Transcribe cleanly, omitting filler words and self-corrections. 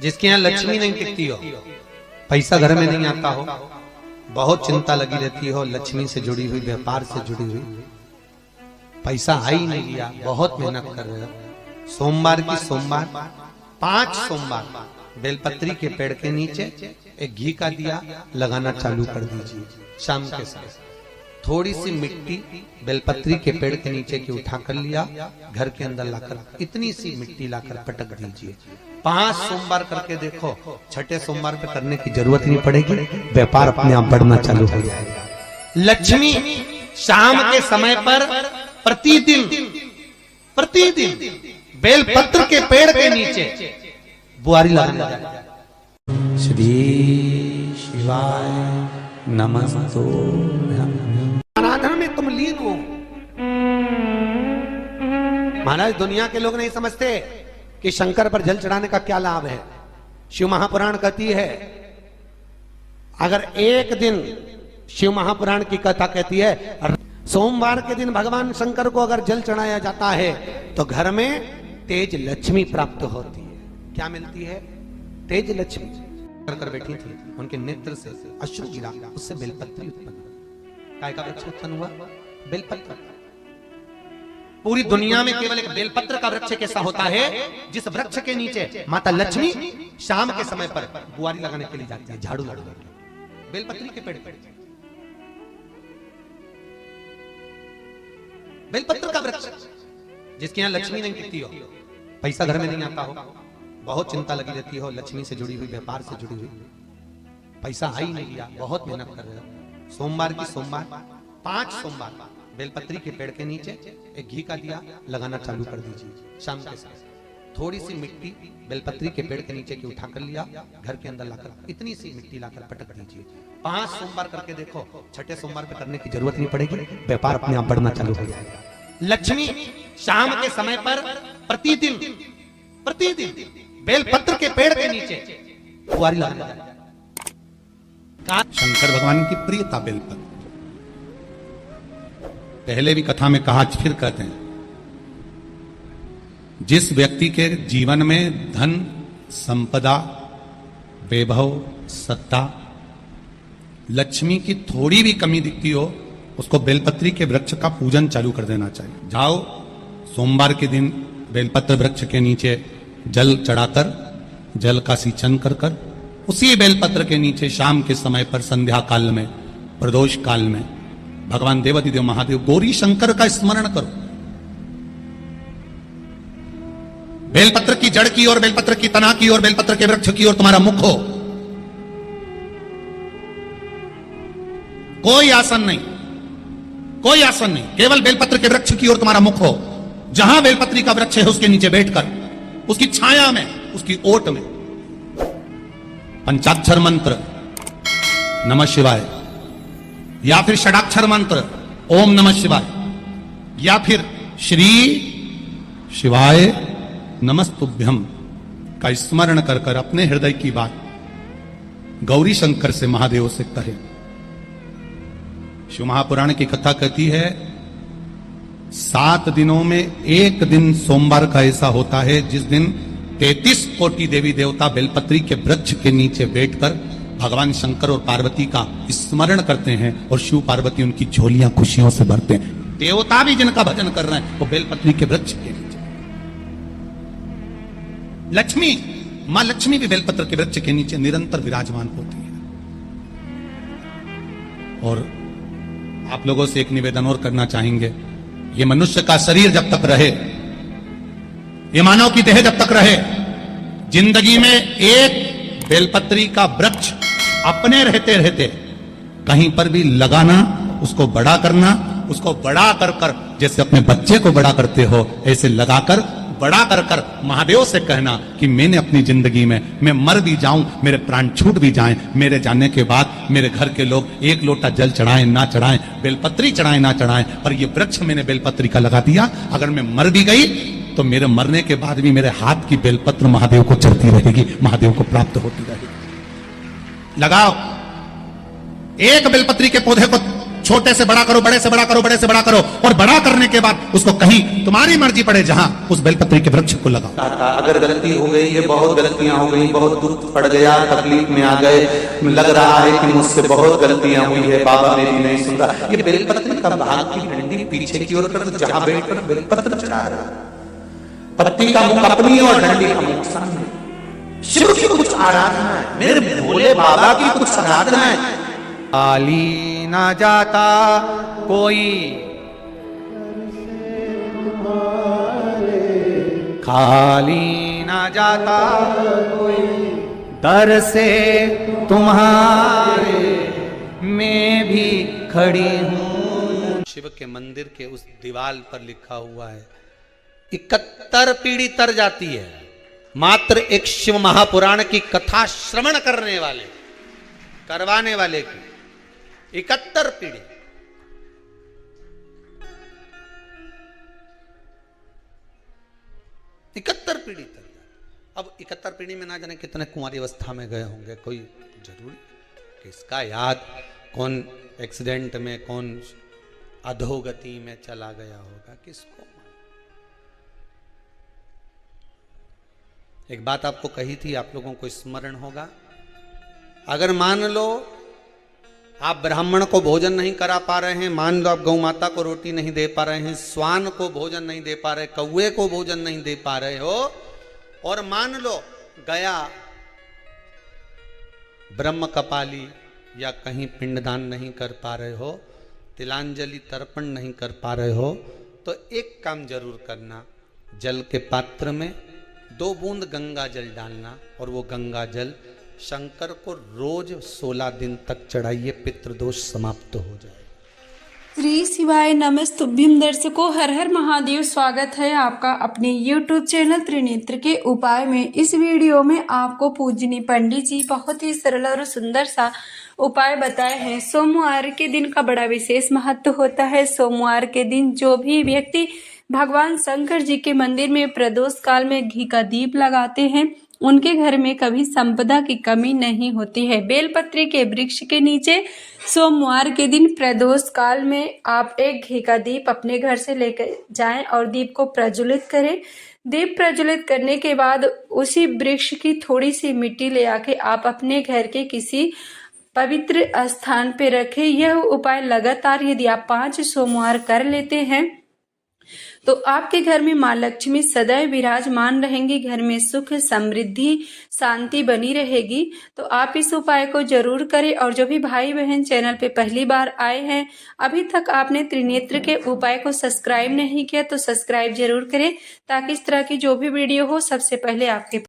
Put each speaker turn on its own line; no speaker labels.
जिसके यहाँ लक्ष्मी नहीं टिकती हो, पैसा घर में नहीं आता हो, बहुत चिंता लगी रहती हो, लक्ष्मी से जुड़ी हुई, व्यापार से जुड़ी हुई, पैसा आ ही नहीं लिया, बहुत मेहनत कर रहे हो, सोमवार की सोमवार 5 सोमवार बेलपत्री के पेड़ के नीचे एक घी का दिया लगाना चालू कर दीजिए। शाम के समय थोड़ी सी मिट्टी बेलपत्री के पेड़ के नीचे की उठा कर लिया, घर के अंदर लाकर इतनी सी मिट्टी लाकर पटक दीजिए। 5 सोमवार करके देखो, छठे सोमवार पे करने की जरूरत नहीं पड़ेगी, व्यापार अपने आप बढ़ना चालू हो जाएगा। लक्ष्मी शाम के समय पर प्रतिदिन बेलपत्र के पेड़ के नीचे बुआरी लगाना जाए।
श्री शिवाय नमस्तुभ्यं।
आराधना में तुम लीन हो। महाराज दुनिया के लोग नहीं समझते कि शंकर पर जल चढ़ाने का क्या लाभ है। शिव महापुराण कहती है, अगर एक दिन शिव महापुराण की कथा कहती है, सोमवार के दिन भगवान शंकर को अगर जल चढ़ाया जाता है तो घर में तेज लक्ष्मी प्राप्त होती है। क्या मिलती है? तेज लक्ष्मी। कर बैठी थी, उनके नेत्र से अश्रु गिरा, उससे बेलपत्री उत्पन्न हुआ। काय का वृक्ष उत्पन्न हुआ? बेलपत्र। पूरी दुनिया में केवल एक बेलपत्र का वृक्ष कैसा होता है जिस वृक्ष के नीचे माता लक्ष्मी शाम के समय पर बुआरी लगाने के लिए जाती है, झाड़ू लगाने के लिए। बेलपत्री के पेड़ पर बेलपत्र का वृक्ष, जिसके यहाँ लक्ष्मी नहीं टिकती हो, पैसा घर में नहीं आता हो, बहुत चिंता लगी रहती हो, लक्ष्मी से जुड़ी हुई, व्यापार से जुड़ी हुई, पैसा आ ही नहीं लिया, बहुत मेहनत कर रहे हो। सोमवार की सोमवार 5 सोमवार बेलपत्री के पेड़ के नीचे एक घी का दिया लगाना चालू कर दीजिए। शाम के समय थोड़ी सी मिट्टी बेलपत्री के पेड़ के नीचे की उठा कर लिया, घर के अंदर लाकर इतनी सी मिट्टी लाकर पटक दीजिए। 5 सोमवार करके देखो, छठे सोमवार पे करने की जरूरत नहीं पड़ेगी, व्यापार अपने आप बढ़ना चालू हो जाएगा। लक्ष्मी शाम के समय पर प्रतिदिन बेलपत्र के पेड़ के नीचे बुआरी लगाना जाए।
शंकर भगवान की प्रियता बेलपत्र। पहले भी कथा में कहा, आज फिर कहते हैं, जिस व्यक्ति के जीवन में धन, संपदा, वैभव, सत्ता, लक्ष्मी की थोड़ी भी कमी दिखती हो, उसको बेलपत्री के वृक्ष का पूजन चालू कर देना चाहिए। जाओ सोमवार के दिन बेलपत्र वृक्ष के नीचे जल चढ़ाकर, जल का सिंचन कर कर, उसी बेलपत्र के नीचे शाम के समय पर संध्या काल में, प्रदोष काल में भगवान देवाधिदेव महादेव गौरी शंकर का स्मरण करो। बेलपत्र की जड़ की ओर, बेलपत्र की तना की ओर, बेलपत्र के वृक्ष की ओर तुम्हारा मुख हो। कोई आसन नहीं, कोई आसन नहीं, केवल बेलपत्र के वृक्ष की ओर तुम्हारा मुख हो। जहां बेलपत्री का वृक्ष है उसके नीचे बैठकर, उसकी छाया में, उसकी ओट में पंचाक्षर मंत्र नमः शिवाय, या फिर षडाक्षर मंत्र ओम नमः शिवाय, या फिर श्री शिवाय नमस्तुभ्यम का स्मरण कर कर अपने हृदय की बात गौरी शंकर से, महादेव से कहे। शिव महापुराण की कथा कहती है, 7 दिनों में एक दिन सोमवार का ऐसा होता है जिस दिन 33 कोटि देवी देवता बेलपत्री के वृक्ष के नीचे बैठकर भगवान शंकर और पार्वती का स्मरण करते हैं और शिव पार्वती उनकी झोलियां खुशियों से भरते हैं। देवता भी जिनका भजन कर रहे हैं वो बेलपत्री के वृक्ष के नीचे। लक्ष्मी, मां लक्ष्मी भी बेलपत्र के वृक्ष के नीचे निरंतर विराजमान होती है। और आप लोगों से एक निवेदन और करना चाहेंगे, ये मनुष्य का शरीर जब तक रहे, ये मानव की देह जब तक रहे, जिंदगी में एक बेलपत्री का वृक्ष अपने रहते रहते कहीं पर भी लगाना, उसको बड़ा करना, उसको बड़ा कर कर जैसे अपने बच्चे को बड़ा करते हो ऐसे लगाकर बड़ा कर कर महादेव से कहना कि मैंने अपनी जिंदगी में, मैं मर भी जाऊं, मेरे प्राण छूट भी जाएं, मेरे जाने के बाद मेरे घर के लोग 1 लोटा जल चढ़ाएं ना चढ़ाएं, बेलपत्री चढ़ाएं ना चढ़ाएं, पर ये वृक्ष मैंने बेलपत्री का लगा दिया, अगर मैं मर भी गई तो मेरे मरने के बाद भी मेरे हाथ की बेलपत्र महादेव को चढ़ती रहेगी, महादेव को प्राप्त होती रहेगी। लगाओ, एक बेलपत्री के पौधे को छोटे से बड़ा करो, बड़े से बड़ा करो, बड़े से बड़ा करो, और बड़ा करने के बाद उसको कहीं तुम्हारी मर्जी पड़े जहां उस बेलपत्री के वृक्ष को लगाओ।
अगर गलती हो गई, ये बहुत गलतियां हो गई, बहुत दुख पड़ गया, तकलीफ में आ गए, लग रहा है कि मुझसे बहुत गलतियां हुई है, बाबा मेरी नहीं सुन रहा, ये बेलपत्र का भाग की डंडी पीछे की ओर कर, जहां बैठकर बेलपत्र चढ़ा रहा, पत्ती का मुख अपनी और डंडी का मुख सामने। शिव की कुछ आराधना है, मेरे भोले बाबा की कुछ आराधना है।
खाली ना जाता कोई, खाली ना जाता कोई, दर से तुम्हारे मैं भी खड़ी हूं। शिव के मंदिर के उस दीवार पर लिखा हुआ है 71 पीढ़ी तर जाती है मात्र एक शिव महापुराण की कथा श्रवण करने वाले, करवाने वाले की 71 पीढ़ी। इकहत्तर पीढ़ी तक। अब 71 पीढ़ी में ना जाने कितने कुंवारी अवस्था में गए होंगे, कोई जरूरी किसका याद, कौन एक्सीडेंट में, कौन अधोगति में चला गया होगा, किसको। एक बात आपको कही थी, आप लोगों को स्मरण होगा, अगर मान लो आप ब्राह्मण को भोजन नहीं करा पा रहे हैं, मान लो आप गौ माता को रोटी नहीं दे पा रहे हैं, स्वान को भोजन नहीं दे पा रहे, कौवे को भोजन नहीं दे पा रहे हो, और मान लो गया ब्रह्म कपाली या कहीं पिंडदान नहीं कर पा रहे हो, तिलांजलि तर्पण नहीं कर पा रहे हो, तो एक काम जरूर करना, जल के पात्र में 2 बूंद गंगा जल डालना, और वो गंगा जल शंकर को रोज 16 दिन तक चढ़ाइए, पितृदोष समाप्त हो जाए।
श्री शिवाय नमस्तुभ्यम। दर्शकों, हर हर महादेव। स्वागत है आपका अपने YouTube चैनल त्रिनेत्र के उपाय में। इस वीडियो में आपको पूजनी पंडित जी बहुत ही सरल और सुंदर सा उपाय बताए हैं। सोमवार के दिन का बड़ा विशेष महत्व होता है। सोमवार के दिन जो भी व्यक्ति भगवान शंकर जी के मंदिर में प्रदोष काल में घी का दीप लगाते हैं, उनके घर में कभी संपदा की कमी नहीं होती है। बेलपत्री के वृक्ष के नीचे सोमवार के दिन प्रदोष काल में आप एक घी का दीप अपने घर से लेकर जाएं और दीप को प्रज्वलित करें। दीप प्रज्वलित करने के बाद उसी वृक्ष की थोड़ी सी मिट्टी ले आके आप अपने घर के किसी पवित्र स्थान पे रखें। यह उपाय लगातार यदि आप 5 सोमवार कर लेते हैं तो आपके घर में माँ लक्ष्मी सदैव विराजमान रहेंगी, घर में सुख समृद्धि शांति बनी रहेगी। तो आप इस उपाय को जरूर करें। और जो भी भाई बहन चैनल पे पहली बार आए हैं, अभी तक आपने त्रिनेत्र के उपाय को सब्सक्राइब नहीं किया तो सब्सक्राइब जरूर करें, ताकि इस तरह की जो भी वीडियो हो सबसे पहले आपके